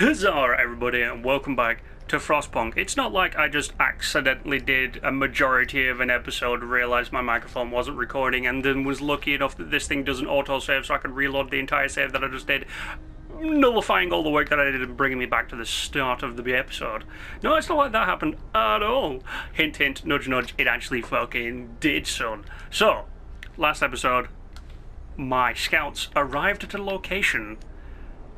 Huzzah, everybody, and welcome back to FrostPunk. It's not like I just accidentally did a majority of an episode, realised my microphone wasn't recording, and then was lucky enough that this thing doesn't auto-save so I could reload the entire save that I just did, nullifying all the work that I did and bringing me back to the start of the episode. No, it's not like that happened at all. Hint, hint, nudge, nudge, it actually fucking did, son. So, last episode, my scouts arrived at a location,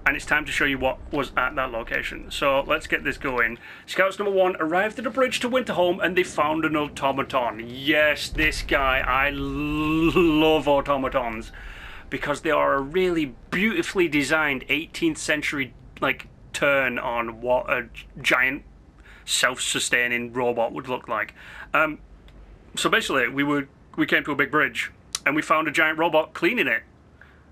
and it's time to show you what was at that location. So let's get this going. Scouts number 1 arrived at a bridge to Winterholm and they found an automaton. Yes, this guy, I love automatons because they are a really beautifully designed 18th century like turn on what a giant self-sustaining robot would look like. So basically we came to a big bridge and we found a giant robot cleaning it.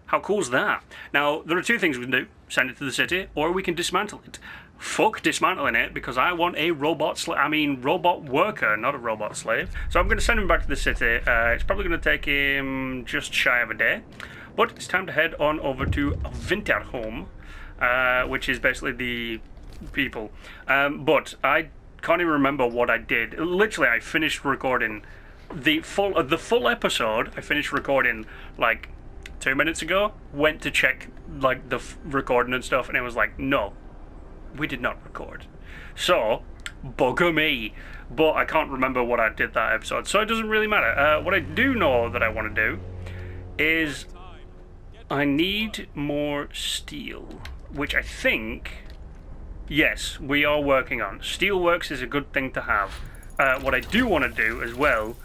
How cool is that? Now, there are two things we can do. Send it to the city, or we can dismantle it. Fuck dismantling it, because I want a robot robot worker, not a robot slave. So I'm going to send him back to the city. It's probably going to take him just shy of a day. But it's time to head on over to Winterholm, which is basically the people. But I can't even remember what I did. Literally, I finished recording the full episode. I finished recording, like, 2 minutes ago, went to check like the recording and stuff, and it was like, no, we did not record. So, bugger me. But I can't remember what I did that episode, so it doesn't really matter. What I do know that I want to do is I need more steel, which I think, yes, we are working on. Steelworks is a good thing to have. What I do want to do as well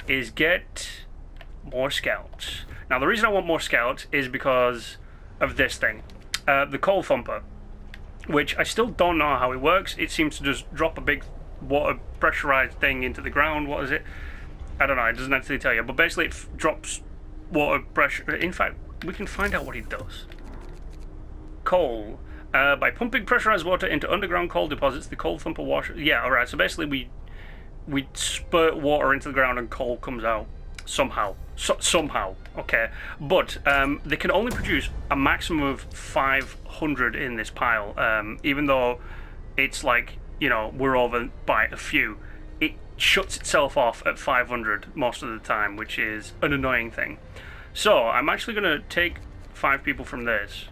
is get more scouts. Now, the reason I want more scouts is because of this thing, the coal thumper, which I still don't know how it works. It seems to just drop a big water pressurized thing into the ground. What is it? I don't know. It doesn't actually tell you. But basically, it drops water pressure. In fact, we can find out what it does. Coal. By pumping pressurized water into underground coal deposits, the coal thumper washes. Yeah, all right. So basically, we spurt water into the ground and coal comes out somehow. Somehow, okay, but they can only produce a maximum of 500 in this pile, even though it's like, you know, we're over by a few. It shuts itself off at 500 most of the time, which is an annoying thing. So I'm actually going to take 5 people from this,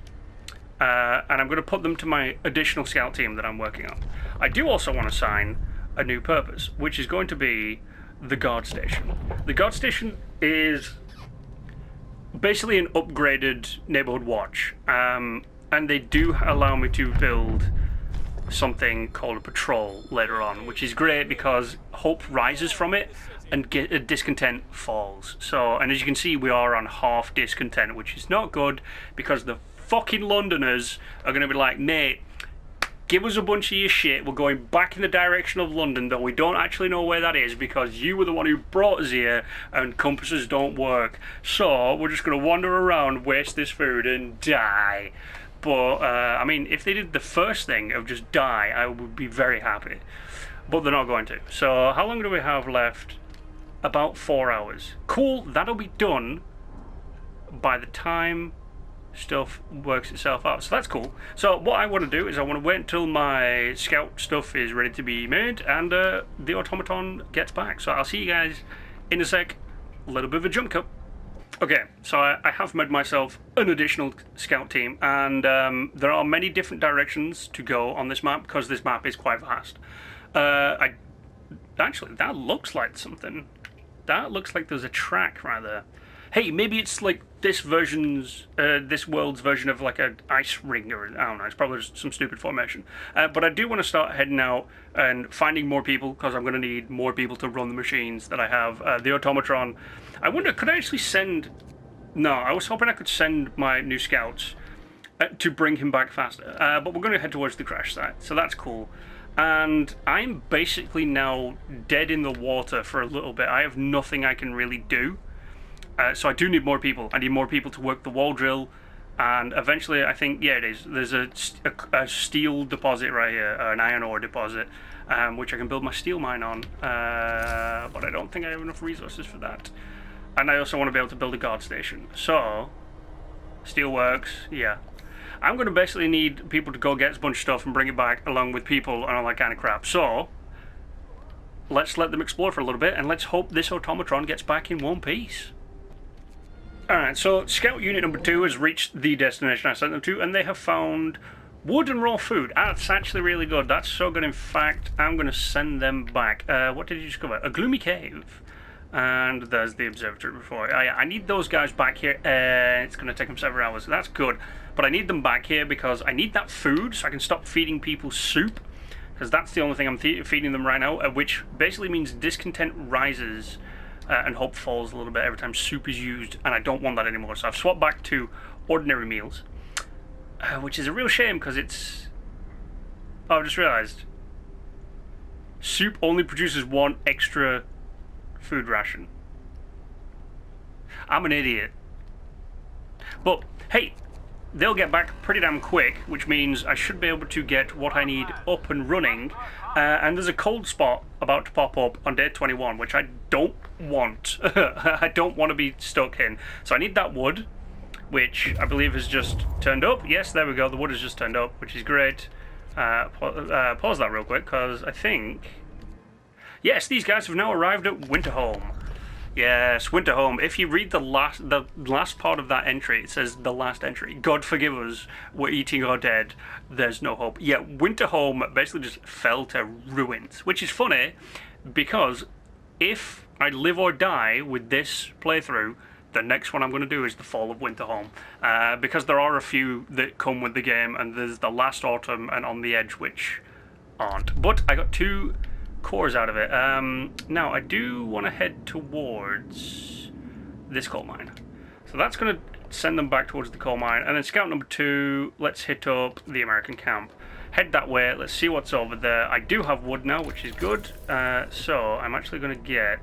and I'm going to put them to my additional scout team that I'm working on. I do also want to assign a new purpose, which is going to be the guard station. The guard station is basically an upgraded neighborhood watch, and they do allow me to build something called a patrol later on, which is great because hope rises from it and discontent falls. So, and as you can see, we are on half discontent, which is not good because the fucking Londoners are going to be like, Nate, give us a bunch of your shit. We're going back in the direction of London, though we don't actually know where that is because you were the one who brought us here and compasses don't work. So we're just going to wander around, waste this food and die. But, I mean, if they did the first thing of just die, I would be very happy. But they're not going to. So how long do we have left? About 4 hours. Cool, that'll be done by the time stuff works itself out, so that's cool. So what I want to do is I want to wait until my scout stuff is ready to be made and the automaton gets back. So I'll see you guys in a sec. A little bit of a jump cut. Okay, so I have made myself an additional scout team, and there are many different directions to go on this map because this map is quite vast. Actually, that looks like something. That looks like there's a track right there. Hey, maybe it's like this world's version of like an ice ring, or I don't know, it's probably just some stupid formation. But I do want to start heading out and finding more people, because I'm going to need more people to run the machines that I have. The Automaton, I wonder, could I actually send... No, I was hoping I could send my new scouts to bring him back faster. But we're going to head towards the crash site, so that's cool. And I'm basically now dead in the water for a little bit. I have nothing I can really do. So I do need more people. I need more people to work the wall drill, and eventually I think, yeah, it is. There's a steel deposit right here, an iron ore deposit, which I can build my steel mine on, but I don't think I have enough resources for that. And I also want to be able to build a guard station. So, steelworks, yeah. I'm going to basically need people to go get a bunch of stuff and bring it back along with people and all that kind of crap. So, let's let them explore for a little bit, and let's hope this automaton gets back in one piece. Alright, so Scout Unit number 2 has reached the destination I sent them to, and they have found wood and raw food. That's actually really good. That's so good. In fact, I'm going to send them back. What did you discover? A gloomy cave. And there's the observatory before. I need those guys back here. It's going to take them several hours. So that's good. But I need them back here because I need that food so I can stop feeding people soup. Because that's the only thing I'm feeding them right now, which basically means discontent rises and hope falls a little bit every time soup is used. And I don't want that anymore. So I've swapped back to ordinary meals. Which is a real shame because it's... Oh, I've just realised. Soup only produces one extra food ration. I'm an idiot. But, hey, they'll get back pretty damn quick, which means I should be able to get what I need up and running. And there's a cold spot about to pop up on day 21, which I don't want. I don't want to be stuck in. So I need that wood, which I believe has just turned up. Yes, there we go. The wood has just turned up, which is great. Pause that real quick, because I think... Yes, these guys have now arrived at Winterhome. Yes, Winterhome. If you read the last part of that entry, it says the last entry. God forgive us, we're eating our dead. There's no hope. Yeah, Winterhome basically just fell to ruins, which is funny, because if I live or die with this playthrough, the next one I'm going to do is the Fall of Winterhome, because there are a few that come with the game, and there's the Last Autumn and On the Edge, which aren't. But I got 2 cores out of it. Now, I do want to head towards this coal mine. So that's going to send them back towards the coal mine. And then Scout number 2, let's hit up the American camp. Head that way, let's see what's over there. I do have wood now, which is good. So I'm actually going to get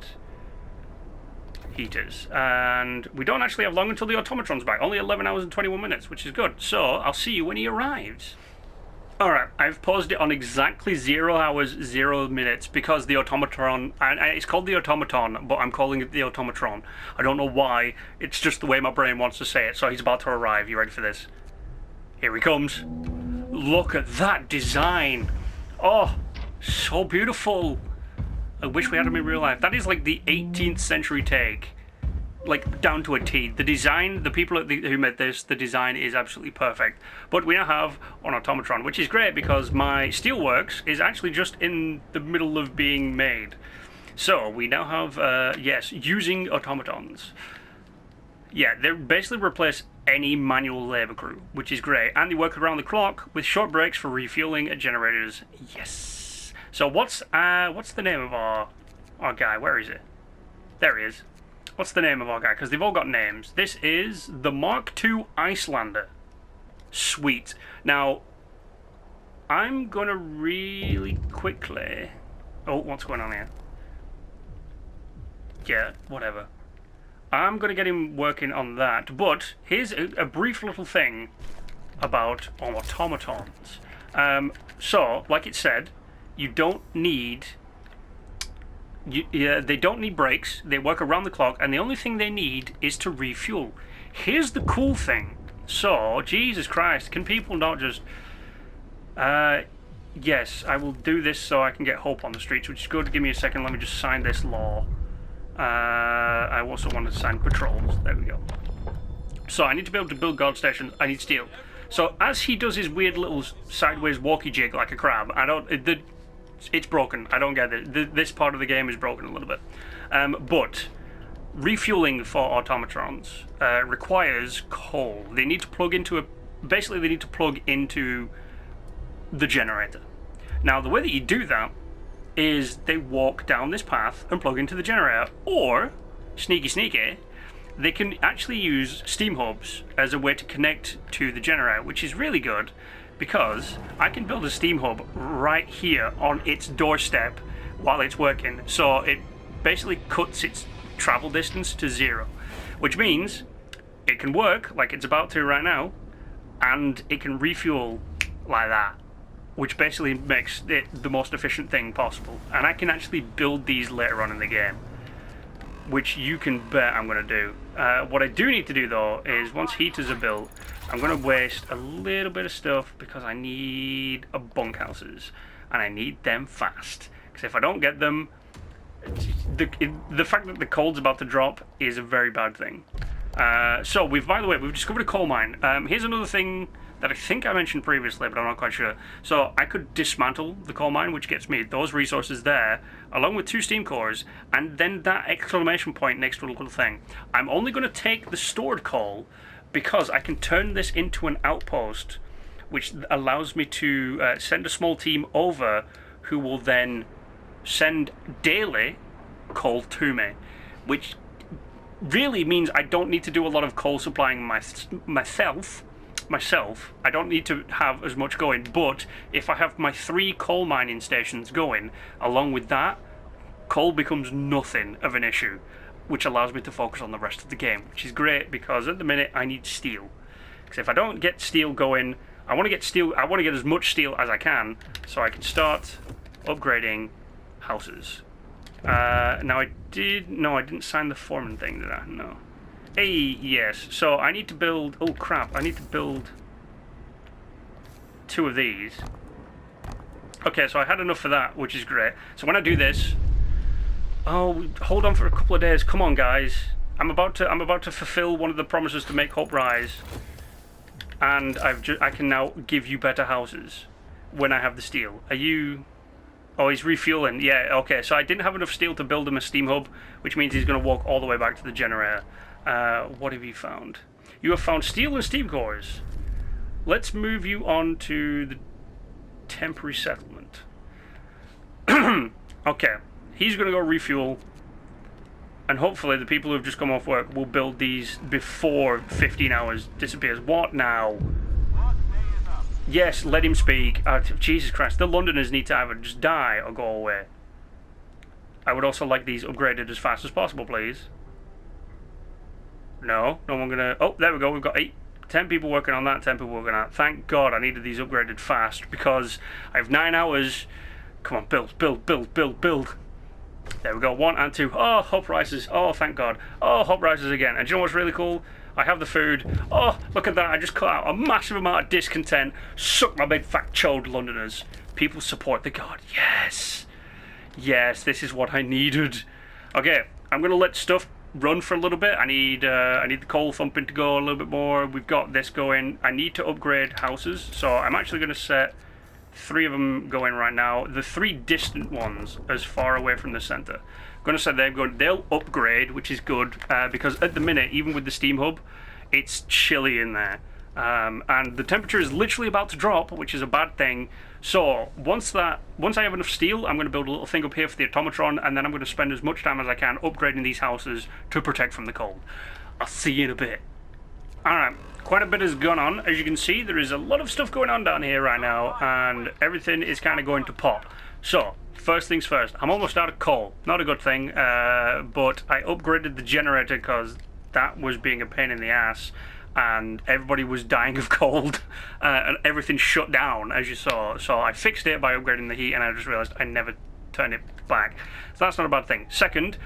heaters. And we don't actually have long until the automaton's back. Only 11 hours and 21 minutes, which is good. So I'll see you when he arrives. Alright, I've paused it on exactly 0 hours, 0 minutes, because the automaton, and it's called the automaton, but I'm calling it the automatron. I don't know why, it's just the way my brain wants to say it. So he's about to arrive. You ready for this? Here he comes. Look at that design. Oh, so beautiful. I wish we had him in real life. That is like the 18th century take. Like, down to a T. The design, the people who made this, the design is absolutely perfect. But we now have an automatron, which is great because my steelworks is actually just in the middle of being made. So, we now have, yes, using automatons. Yeah, they basically replace any manual labour crew, which is great. And they work around the clock with short breaks for refueling at generators. Yes! So, what's the name of our guy? Where is it? There he is. What's the name of our guy? Because they've all got names. This is the Mark II Icelander. Sweet. Now, I'm going to really quickly... Oh, what's going on here? Yeah, whatever. I'm going to get him working on that. But here's a brief little thing about automatons. So, like it said, you don't need... they don't need brakes, they work around the clock, and the only thing they need is to refuel. Here's the cool thing. So, Jesus Christ, can people not just... yes, I will do this so I can get hope on the streets, which is good. Give me a second, let me just sign this law. I also want to sign patrols. There we go. So, I need to be able to build guard stations. I need steel. So, as he does his weird little sideways walkie jig like a crab, it's broken. I don't get it. This part of the game is broken a little bit. But refueling for automatons requires coal. They need to plug into basically they need to plug into the generator. Now, the way that you do that is they walk down this path and plug into the generator, or sneaky, they can actually use steam hubs as a way to connect to the generator, which is really good. Because I can build a steam hub right here on its doorstep while it's working. So it basically cuts its travel distance to 0. Which means it can work like it's about to right now. And it can refuel like that. Which basically makes it the most efficient thing possible. And I can actually build these later on in the game. Which you can bet I'm going to do. What I do need to do, though, is once heaters are built, I'm going to waste a little bit of stuff because I need bunkhouses. And I need them fast. Because if I don't get them, the fact that the cold's about to drop is a very bad thing. So, by the way, we've discovered a coal mine. Here's another thing that I think I mentioned previously, but I'm not quite sure. So, I could dismantle the coal mine, which gets me those resources there, along with 2 steam cores, and then that exclamation point next to a little thing. I'm only going to take the stored coal because I can turn this into an outpost, which allows me to send a small team over who will then send daily coal to me, which really means I don't need to do a lot of coal supplying myself. I don't need to have as much going, but if I have my 3 coal mining stations going, along with that, coal becomes nothing of an issue, which allows me to focus on the rest of the game, which is great because at the minute I need steel. Because if I don't get steel going, I want to get as much steel as I can so I can start upgrading houses. Now I didn't sign the foreman thing, did I? No. Hey, yes. So I need to build, oh crap, I need to build 2 of these. Okay, so I had enough for that, which is great. So when I do this, oh, hold on for a couple of days. Come on, guys. I'm about to fulfill one of the promises to make hope rise. And I can now give you better houses when I have the steel. Are you... Oh, he's refueling. Yeah, okay. So I didn't have enough steel to build him a steam hub, which means he's going to walk all the way back to the generator. What have you found? You have found steel and steam cores. Let's move you on to the temporary settlement. Okay. He's going to go refuel. And hopefully the people who have just come off work will build these before 15 hours disappears. What now? Yes, let him speak. Jesus Christ, the Londoners need to either just die or go away. I would also like these upgraded as fast as possible, please. No one gonna... Oh, there we go, we've got 10 people working on that, 10 people working on that. Thank God I needed these upgraded fast because I have 9 hours. Come on, build. There we go, 1 and 2. Oh, hop rises. Oh, thank God. Oh, hop rises again. And do you know what's really cool? I have the food. Oh, look at that. I just cut out a massive amount of discontent. Suck my big fat chode, Londoners. People support the God. Yes. Yes, this is what I needed. Okay, I'm going to let stuff run for a little bit. I need the coal thumping to go a little bit more. We've got this going. I need to upgrade houses. So I'm actually going to set 3 of them going right now. The 3 distant ones as far away from the center. I'm going to say they'll upgrade, which is good because at the minute, even with the steam hub, it's chilly in there. And the temperature is literally about to drop, which is a bad thing. So once I have enough steel, I'm going to build a little thing up here for the Automaton, and then I'm going to spend as much time as I can upgrading these houses to protect from the cold. I'll see you in a bit. Alright, quite a bit has gone on. As you can see, there is a lot of stuff going on down here right now, and everything is kind of going to pop. So, first things first, I'm almost out of coal. Not a good thing, but I upgraded the generator because that was being a pain in the ass, and everybody was dying of cold, and everything shut down, as you saw. So I fixed it by upgrading the heat, and I just realized I never turned it back. So that's not a bad thing. Second,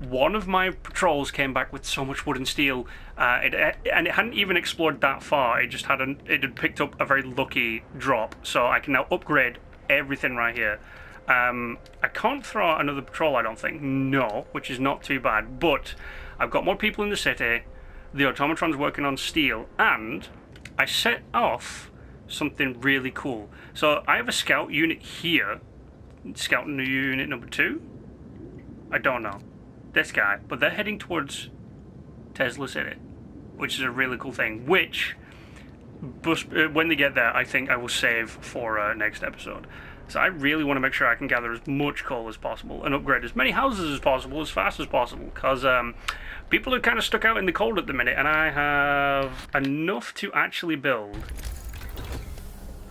one of my patrols came back with so much wood and steel, and it hadn't even explored that far. It just it had picked up a very lucky drop, so I can now upgrade everything right here. I can't throw out another patrol, I don't think. No, which is not too bad. But I've got more people in the city. The Automaton's working on steel, and I set off something really cool. So I have a scout unit here. Scout unit number 2. I don't know. This guy, but they're heading towards Tesla City, which is a really cool thing. Which, when they get there, I think I will save for next episode. So I really want to make sure I can gather as much coal as possible and upgrade as many houses as possible as fast as possible, because people are kind of stuck out in the cold at the minute, and I have enough to actually build.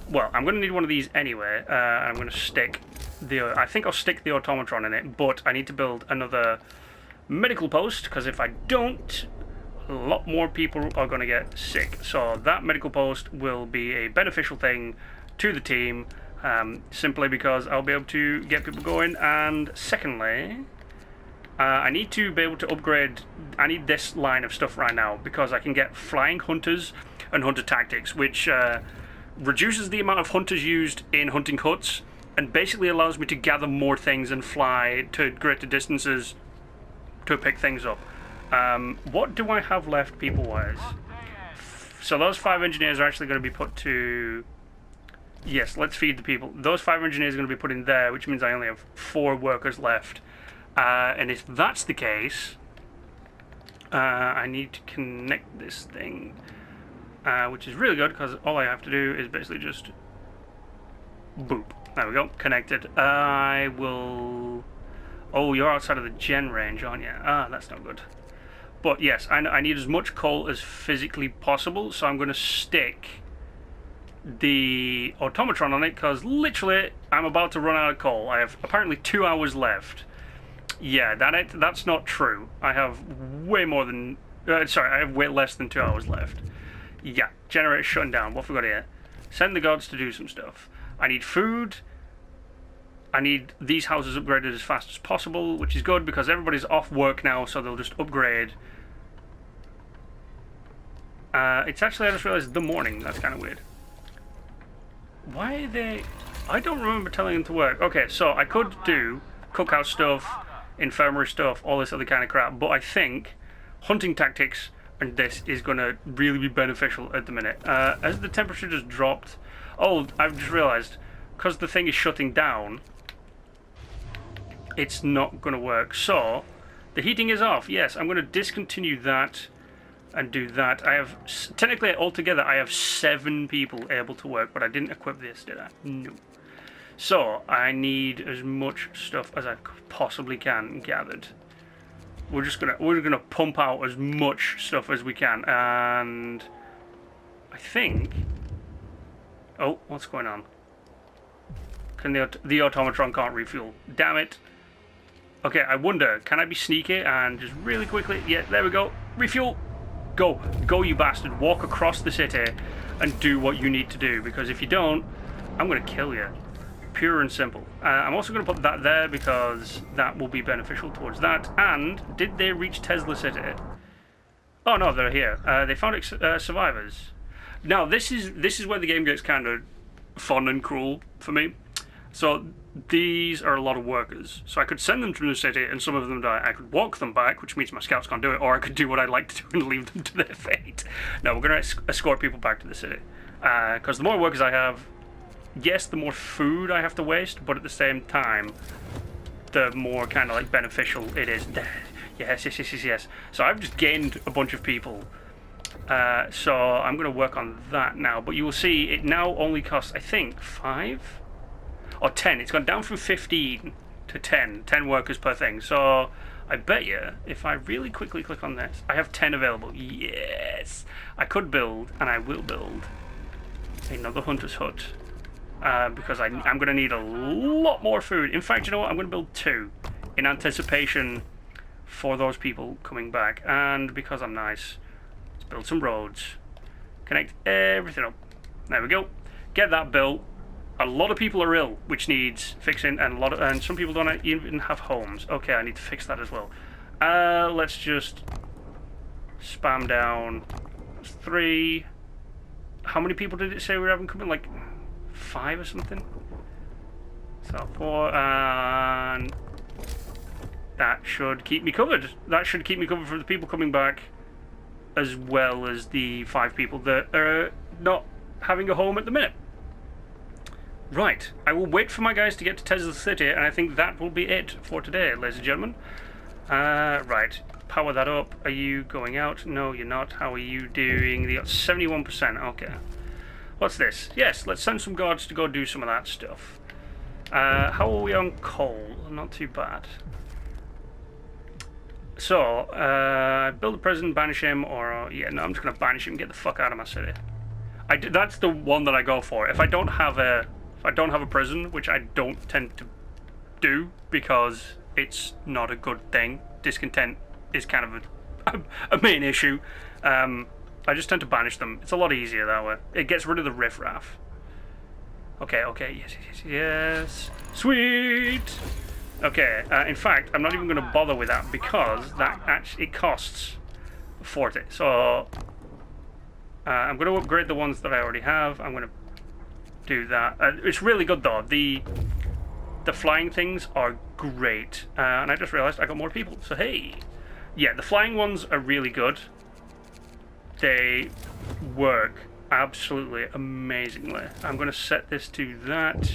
Well, I'm going to need one of these anyway. I'm going to stick I think I'll stick the Automaton in it, but I need to build another medical post, because if I don't, a lot more people are going to get sick. So that medical post will be a beneficial thing to the team, simply because I'll be able to get people going. And secondly, I need to be able to upgrade. I need this line of stuff right now because I can get flying hunters and hunter tactics, which reduces the amount of hunters used in hunting huts and basically allows me to gather more things and fly to greater distances to pick things up. What do I have left people-wise? So those 5 engineers are actually going to be put to... Yes, let's feed the people. Those 5 engineers are going to be put in there, which means I only have 4 workers left. And if that's the case, I need to connect this thing, which is really good because all I have to do is basically just boop. There we go, connected. I will... Oh, you're outside of the gen range, aren't you? Ah, that's not good. But yes, I need as much coal as physically possible, so I'm going to stick the Automaton on it because literally I'm about to run out of coal. I have apparently 2 hours left. Yeah, that's not true. I have way more than... sorry, I have way less than 2 hours left. Yeah, generator shutting down. What have we got here? Send the gods to do some stuff. I need food. I need these houses upgraded as fast as possible, which is good because everybody's off work now, so they'll just upgrade. It's actually, I just realized, the morning. That's kind of weird. Why are they... I don't remember telling them to work. Okay, so I could do cookhouse stuff, infirmary stuff, all this other kind of crap, but I think hunting tactics and this is going to really be beneficial at the minute. As the temperature just dropped... Oh, I've just realized, because the thing is shutting down, it's not going to work. So, the heating is off. Yes, I'm going to discontinue that and do that. I have, technically altogether, I have 7 people able to work, but I didn't equip this, did I? No. So, I need as much stuff as I possibly can gathered. We're gonna pump out as much stuff as we can, and I think... Oh, what's going on? Can the Automaton can't refuel. Damn it. Okay, I wonder, can I be sneaky and just really quickly... Yeah, there we go. Refuel. Go. Go, you bastard. Walk across the city and do what you need to do, because if you don't, I'm going to kill you. Pure and simple. I'm also going to put that there because that will be beneficial towards that. And did they reach Tesla City? Oh no, they're here. They found survivors. Now this is where the game gets kind of fun and cruel for me. So these are a lot of workers. So I could send them to the city and some of them die. I could walk them back, which means my scouts can't do it, or I could do what I'd like to do and leave them to their fate. No, we're going to escort people back to the city. Because the more workers I have, yes, the more food I have to waste, but at the same time, the more kind of like beneficial it is. Yes. So I've just gained a bunch of people. So I'm going to work on that now. But you will see it now only costs, I think, 5? Or 10. It's gone down from 15 to 10. 10 workers per thing. So I bet you, if I really quickly click on this, I have 10 available. Yes! I could build, and I will build, another hunter's hut. Because I'm going to need a lot more food. In fact, you know what? I'm going to build 2 in anticipation for those people coming back. And because I'm nice, let's build some roads. Connect everything up. There we go. Get that built. A lot of people are ill, which needs fixing, and some people don't even have homes. Okay, I need to fix that as well. Let's just spam down 3. How many people did it say we were having coming? Like 5 or something? So 4, and that should keep me covered. That should keep me covered for the people coming back, as well as the 5 people that are not having a home at the minute. Right, I will wait for my guys to get to Tesla City, and I think that will be it for today, ladies and gentlemen. Right, power that up. Are you going out? No, you're not. How are you doing? You got 71%, okay. What's this? Yes, let's send some guards to go do some of that stuff. How are we on coal? Not too bad. So, build a prison, banish him, or... yeah, no, I'm just going to banish him and get the fuck out of my city. That's the one that I go for. If I don't have a prison, which I don't tend to do because it's not a good thing, discontent is kind of a main issue, I just tend to banish them. It's a lot easier that way. It gets rid of the riffraff. Okay, yes. Sweet! Okay, in fact, I'm not even going to bother with that because that actually it costs 40. So I'm going to upgrade the ones that I already have. I'm going to do that. It's really good though. The flying things are great, and I just realized I got more people. So hey, yeah, the flying ones are really good. They work absolutely amazingly. I'm going to set this to that.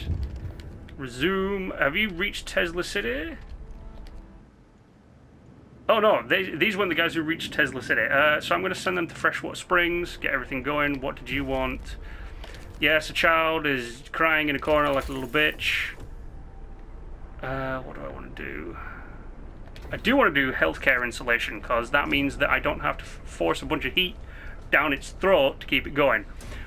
Resume. Have you reached Tesla City? Oh no, these weren't the guys who reached Tesla City. So I'm going to send them to Freshwater Springs, get everything going. What did you want? Yes, a child is crying in a corner like a little bitch. What do I want to do? I do want to do healthcare insulation, because that means that I don't have to force a bunch of heat down its throat to keep it going.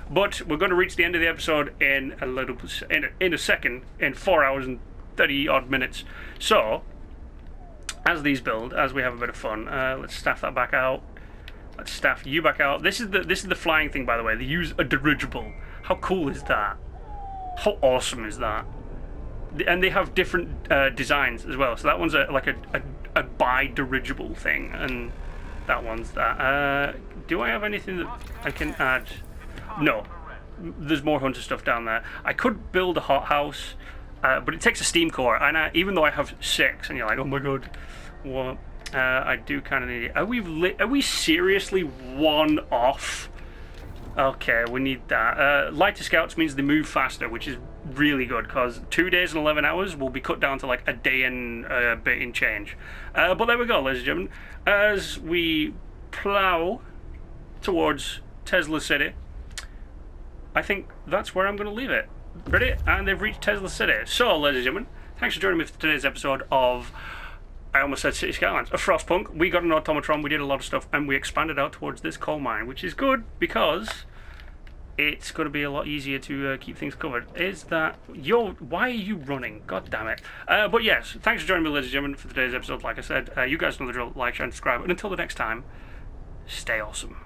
But we're going to reach the end of the episode in a second, in 4 hours and 30 odd minutes. So, as these build, as we have a bit of fun, let's staff that back out. Let's staff you back out. This is the flying thing, by the way. They use a dirigible. How cool is that? How awesome is that? And they have different designs as well. So that one's like a bi-dirigible thing, and that one's that. Do I have anything that I can add? No. There's more hunter stuff down there. I could build a hothouse, but it takes a steam core, and even though I have 6, and you're like, oh my god, what? I do kind of need it. Are we seriously 1 off? Okay, we need that. Lighter scouts means they move faster, which is really good, because 2 days and 11 hours will be cut down to like a day and a bit in change. But there we go, ladies and gentlemen. As we plow towards Tesla City, I think that's where I'm going to leave it. Ready? And they've reached Tesla City. So, ladies and gentlemen, thanks for joining me for today's episode of, I almost said City Skylines, of FrostPunk. We got an Automaton, we did a lot of stuff, and we expanded out towards this coal mine, which is good because it's going to be a lot easier to keep things covered. Is that why are you running? God damn it. But yes, thanks for joining me, ladies and gentlemen, for today's episode. Like I said, you guys know the drill. Like, share, and subscribe. And until the next time, stay awesome.